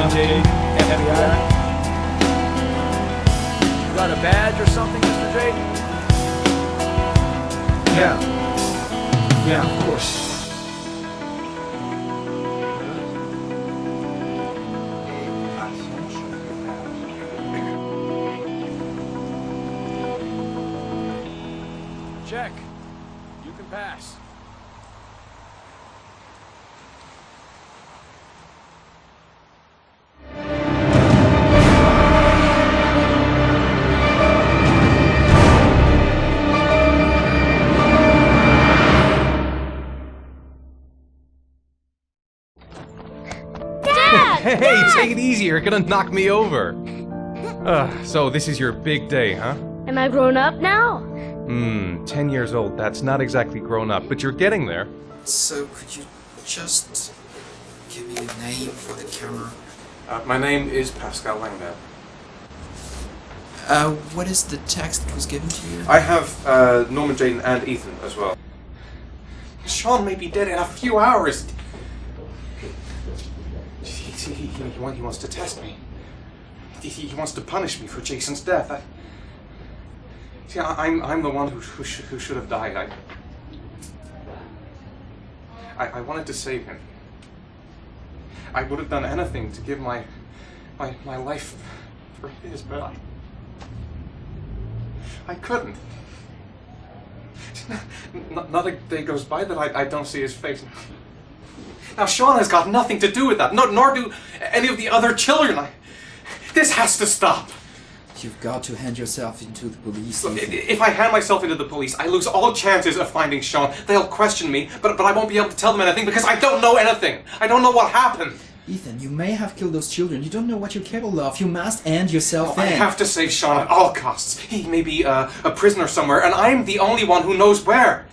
Jayden, FBI. You got a badge or something, Mr. Jayden? Yeah, of course. Check. You can pass. Hey, take it easy, you're gonna knock me over. So this is your big day, huh? Am I grown up now? 10 years old, that's not exactly grown up, but you're getting there. So, could you just give me a name for the camera? My name is Pascal Langdale. What is the text that was given to you? I have Norman, Jayden, and Ethan as well. Sean may be dead in a few hours. He wants to test me. He wants to punish me for Jason's death. I'm the one who should have died. I wanted to save him. I would have done anything to give my life for his, but I couldn't. Not a day goes by that I don't see his face. Now Sean has got nothing to do with that, nor do any of the other children. This has to stop. You've got to hand yourself into the police. Look, if I hand myself into the police, I lose all chances of finding Sean. They'll question me, but I won't be able to tell them anything because I don't know anything. I don't know what happened. Ethan, you may have killed those children. You don't know what you're capable of. You must hand yourself in. I have to save Sean at all costs. He may be a prisoner somewhere, and I'm the only one who knows where.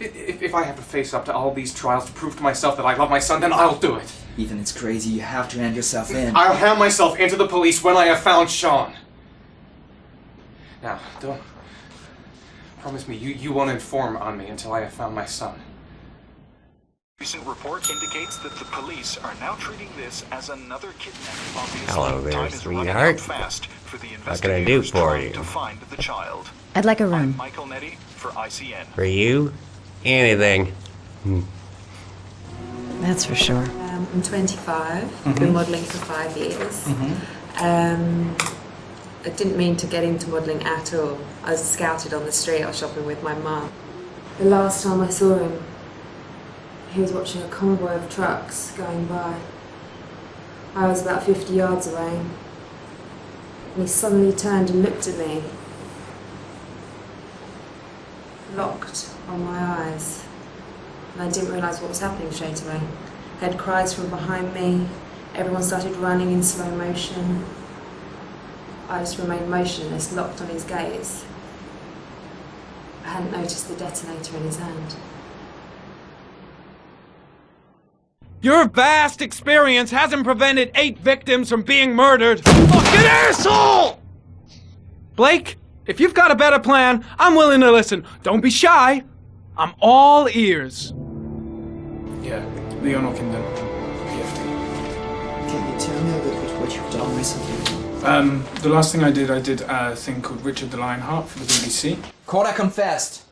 If I have to face up to all these trials to prove to myself that I love my son, then I'll do it. Ethan, it's crazy. You have to hand yourself in. I'll hand myself into the police when I have found Sean. Now, don't... Promise me, you won't inform on me until I have found my son. Recent report indicates that the police are now treating this as another kidnapping. Obviously, Hello there, time is running sweetheart. out fast for the What can I do investigators for trying you? to find the child. I'd like a I'm room. Michael Nettie for ICN. For you? Anything. That's for sure. I'm 25. I've been modelling for 5 years. I didn't mean to get into modelling at all. I was scouted on the street. I was shopping with my mum. The last time I saw him, He was watching a convoy of trucks going by. I was about 50 yards away, and he suddenly turned and looked at me, locked on my eyes, and I didn't realise what was happening straight away. I heard cries from behind me, everyone started running in slow motion. I just remained motionless, locked on his gaze. I hadn't noticed the detonator in his hand. Your vast experience hasn't prevented 8 victims from being murdered. Fucking asshole! Blake, if you've got a better plan, I'm willing to listen. Don't be shy. I'm all ears. Yeah, Leonor can then BFD. Can you tell me a bit about what you've done recently? The last thing I did a thing called Richard the Lionheart for the BBC. Corda confessed.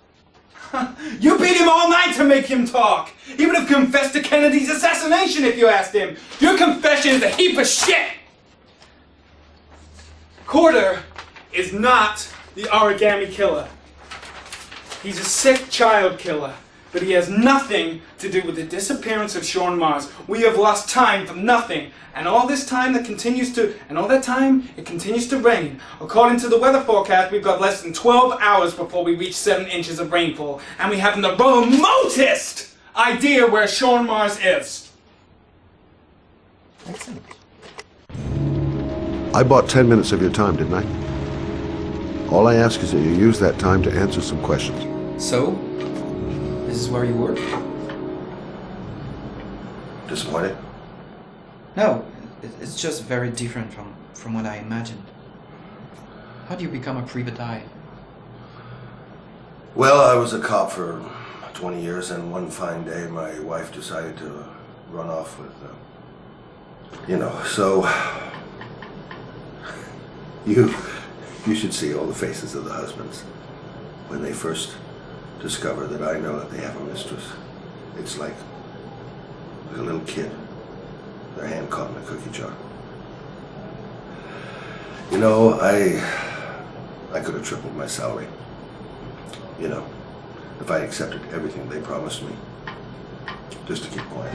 You beat him all night to make him talk! He would have confessed to Kennedy's assassination if you asked him! Your confession is a heap of shit! Corder is not the origami killer. He's a sick child killer, but he has nothing to do with the disappearance of Sean Mars. We have lost time for nothing, and all this time it continues to rain. According to the weather forecast, we've got less than 12 hours before we reach 7 inches of rainfall, and we haven't the remotest idea where Sean Mars is. Excellent. I bought 10 minutes of your time, didn't I? All I ask is that you use that time to answer some questions. So, this is where you work? Disappointed? No, it's just very different from what I imagined. How do you become a private eye? Well, I was a cop for 20 years, and one fine day my wife decided to run off with, so... You should see all the faces of the husbands when they first discover that I know that they have a mistress. It's like a little kid, their hand caught in a cookie jar. I could have tripled my salary. If I accepted everything they promised me, just to keep quiet.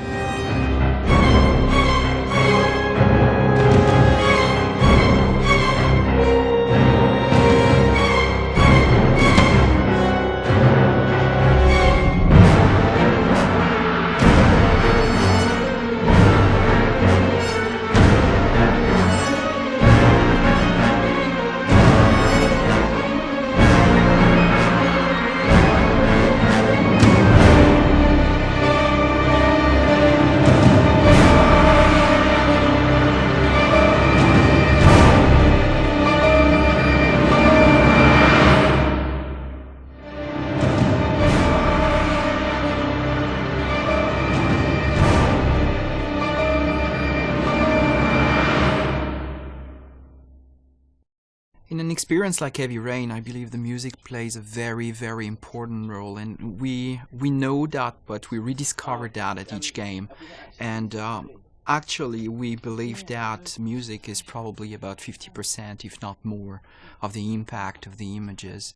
In an experience like Heavy Rain, I believe the music plays a very, very important role, and we know that, but we rediscover that at each game. And actually, we believe that music is probably about 50%, if not more, of the impact of the images.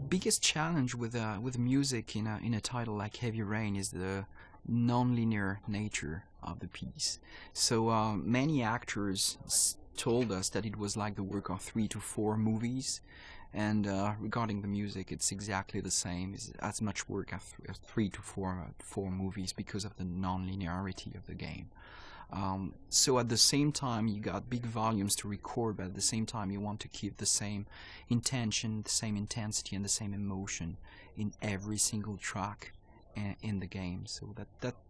Biggest challenge with music in a title like Heavy Rain is the non-linear nature of the piece. So many actors told us that it was like the work of 3 to 4 movies, and regarding the music, it's exactly the same. It's as much work as 3 to 4 movies because of the non-linearity of the game. So at the same time you got big volumes to record, but at the same time you want to keep the same intention, the same intensity and the same emotion in every single track in the game. So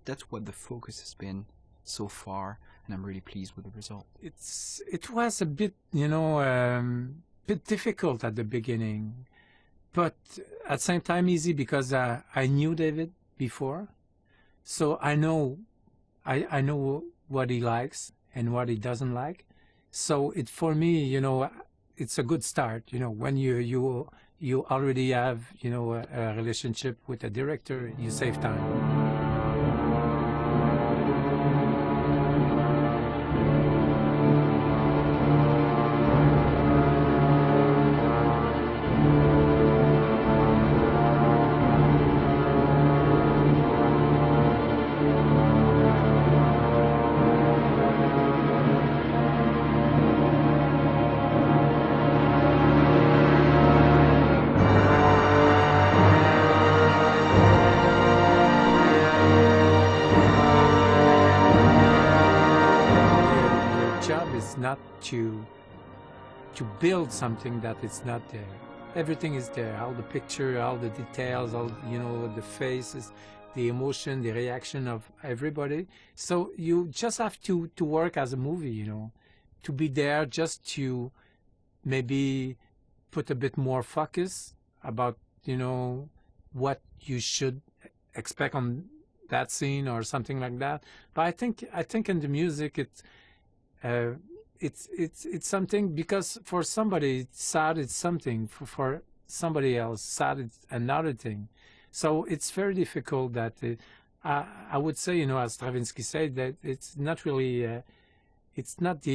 that's what the focus has been so far, and I'm really pleased with the result. It was a bit, bit difficult at the beginning, but at the same time easy because I knew David before, so I know what he likes and what he doesn't like. So for me, it's a good start. When you you already have, you know, a relationship with a director, you save time. Not to build something that is not there. Everything is there, all the picture, all the details, all, you know, the faces, the emotion, the reaction of everybody. So you just have to work as a movie, you know, to be there, just to maybe put a bit more focus about, you know, what you should expect on that scene or something like that. But I think in the music it's something, because for somebody sad it's something, for somebody else sad it's another thing. So it's very difficult that I would say, you know, as Stravinsky said, that it's not really it's not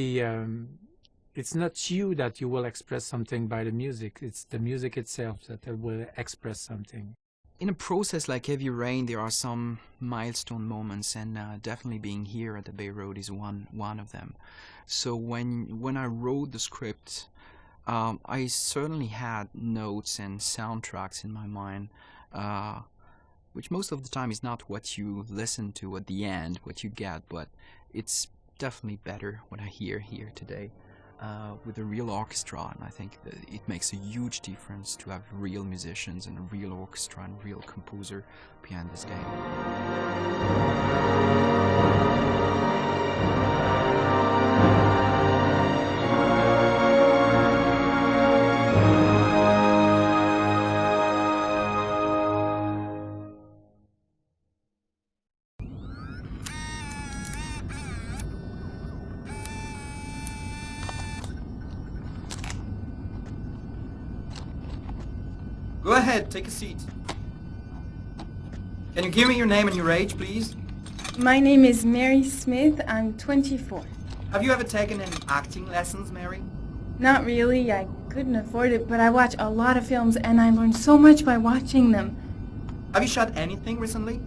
you that you will express something by the music. It's the music itself that will express something. In a process like Heavy Rain, there are some milestone moments, and definitely being here at the Bay Road is one of them. So when I wrote the script, I certainly had notes and soundtracks in my mind, which most of the time is not what you listen to at the end, what you get, but it's definitely better what I hear here today with a real orchestra, and I think that it makes a huge difference to have real musicians and a real orchestra and real composer behind this game. Go ahead, take a seat. Can you give me your name and your age, please? My name is Mary Smith. I'm 24. Have you ever taken any acting lessons, Mary? Not really. I couldn't afford it, but I watch a lot of films and I learned so much by watching them. Have you shot anything recently?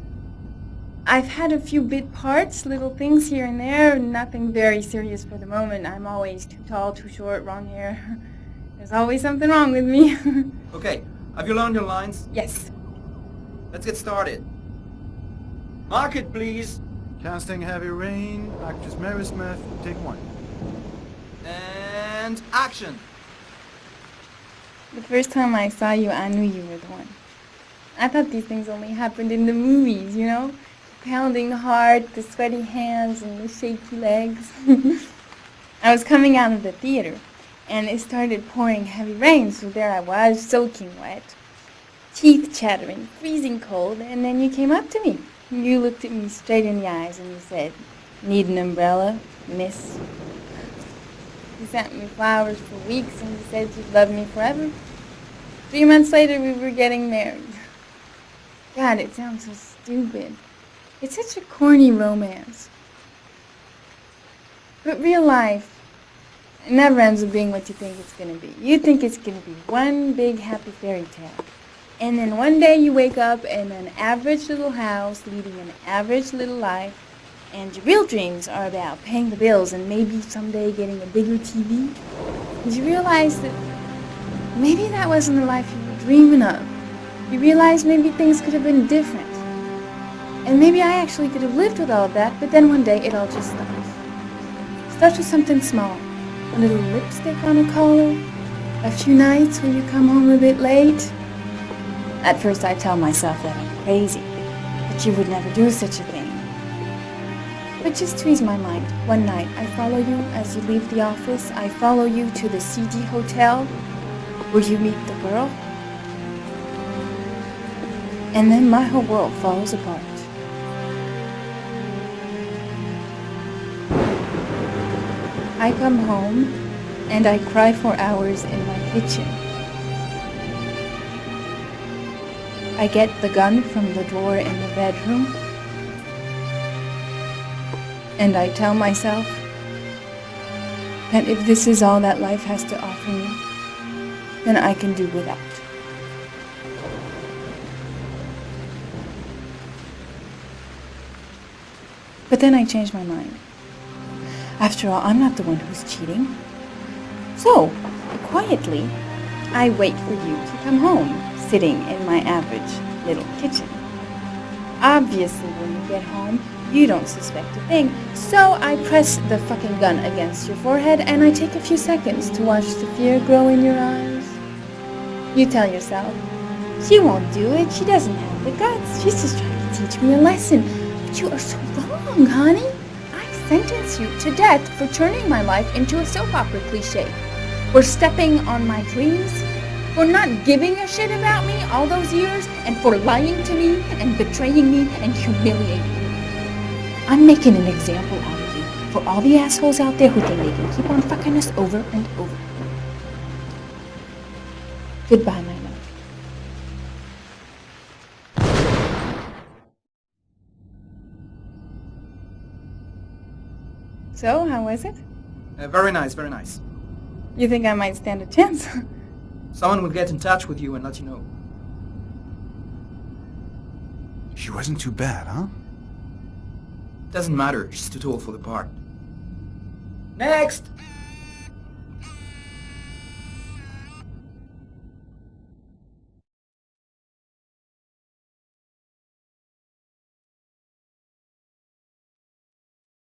I've had a few bit parts, little things here and there, nothing very serious for the moment. I'm always too tall, too short, wrong hair. There's always something wrong with me. Okay. Have you learned your lines? Yes. Let's get started. Mark it, please. Casting Heavy Rain, actress Mary Smith, take one. And action. The first time I saw you, I knew you were the one. I thought these things only happened in the movies, you know? The pounding heart, the sweaty hands, and the shaky legs. I was coming out of the theater, and it started pouring heavy rain, so there I was, soaking wet, teeth chattering, freezing cold, and then you came up to me. You looked at me straight in the eyes and you said, "Need an umbrella, miss?" You sent me flowers for weeks and you said you'd love me forever. 3 months later we were getting married. God, it sounds so stupid. It's such a corny romance. But real life, it never ends up being what you think it's going to be. You think it's going to be one big happy fairy tale. And then one day you wake up in an average little house leading an average little life, and your real dreams are about paying the bills and maybe someday getting a bigger TV. And you realize that maybe that wasn't the life you were dreaming of. You realize maybe things could have been different. And maybe I actually could have lived with all of that, but then one day it all just stops. It starts with something small. A little lipstick on a collar, a few nights when you come home a bit late. At first I tell myself that I'm crazy, that you would never do such a thing. But just to ease my mind, one night I follow you as you leave the office. I follow you to the CD hotel where you meet the girl. And then my whole world falls apart. I come home and I cry for hours in my kitchen. I get the gun from the drawer in the bedroom, and I tell myself that if this is all that life has to offer me, then I can do without. But then I change my mind. After all, I'm not the one who's cheating. So, quietly, I wait for you to come home, sitting in my average little kitchen. Obviously, when you get home, you don't suspect a thing, so I press the fucking gun against your forehead and I take a few seconds to watch the fear grow in your eyes. You tell yourself, she won't do it, she doesn't have the guts, she's just trying to teach me a lesson. But you are so wrong, honey. I sentence you to death for turning my life into a soap opera cliche, for stepping on my dreams, for not giving a shit about me all those years, and for lying to me and betraying me and humiliating me. I'm making an example out of you for all the assholes out there who think they can keep on fucking us over and over. Goodbye, my love. So, how was it? Very nice, very nice. You think I might stand a chance? Someone will get in touch with you and let you know. She wasn't too bad, huh? Doesn't matter, she's too tall for the part. Next!